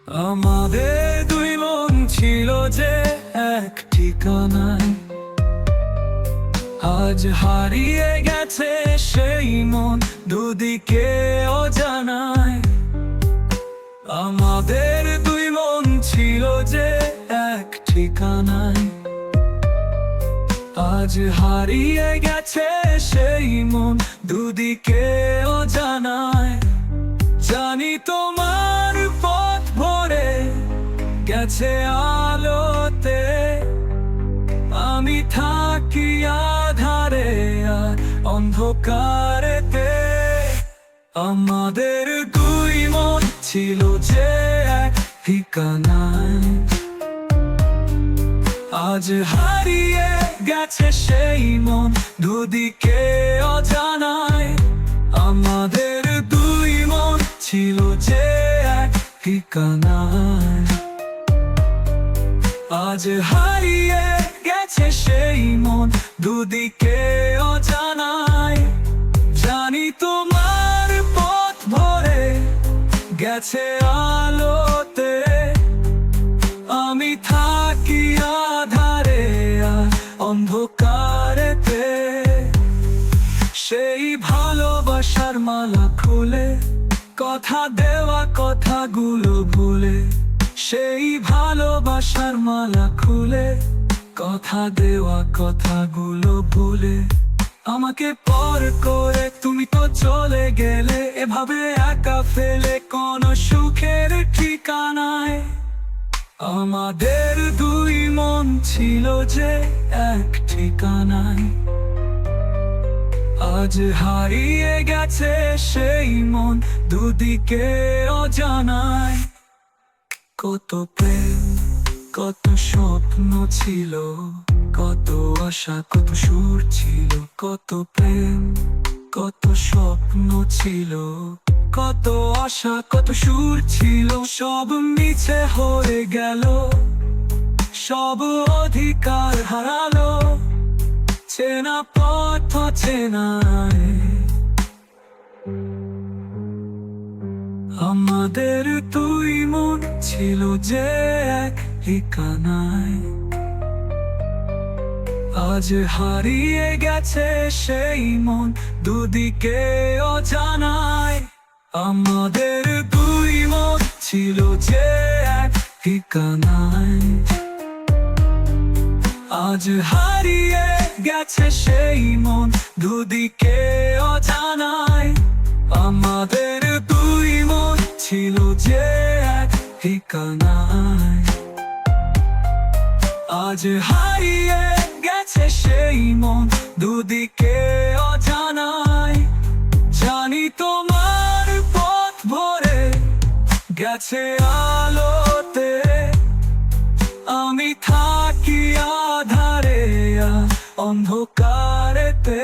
আমাদের দুই মন ছিল যে এক ঠিকানায়, আজ হারিয়ে গেছে সেই মন দুদিকে অজানায়। আমাদের দুই মন ছিল যে এক ঠিকানায়, আজ হারিয়ে গেছে সেই মন দুদিকে অজানায়। জানি তোমার পথ ভরে গেছে আলোতে, আমি থাকি আধারে আর অন্ধকারেতে। আমাদের দুই মন ছিল যে এক ঠিকানায়, আজ হারিয়ে গেছে সেই মন দুদিকে অজানায়। আমাদের দুই মন ছিল যে এক ঠিকানায়, আজ হারিয়ে গেছে সেই মন দুদিকে অজানায়। জানি তোমার পথ ভরে গেছে আলোতে, আমি থাকি আধারে আর অন্ধকারেতে। সেই ভালোবাসার মালা খুলে কথা দেওয়া কথাগুলো ভুলে, সেই ভালোবাসার মালা খুলে কথা দেওয়া কথাগুলো ভুলে। আমাকে পর করে তুমি তো চলে গেলে, এভাবে একা ফেলে কোনো সুখের ঠিকানায়। আমাদের দুই মন ছিল যে এক ঠিকানায়, আজ হারিয়ে গেছে সেই মন দুদিকে অজানায়। কত প্রেম, কত স্বপ্ন ছিল, কত আশা, কত সুর ছিল। কত প্রেম, কত স্বপ্ন ছিল, কত আশা, কত সুর ছিল। সব মিছে হয়ে গেল, সব অধিকার হারালো। চেনা পথ চেনায়, আমাদের দুই মন ছিল যে এক ঠিকানায়, আজ হারিয়ে গেছে সেই মন দুদিকে অজানায়। আমাদের দুই মন ছিল যে এক ঠিকানায়, আজ হারিয়ে গেছে সেই মন দুদিকে অজানায়। আমাদের দুই মন ছিল যে এক ঠিকানায়, আজ হারিয়ে গেছে সেই মন দুদিকে অজানায়। জানি তোমার পথ ভরে গেছে আলোতে, আমি থাকি আধারে আর অন্ধকারেতে।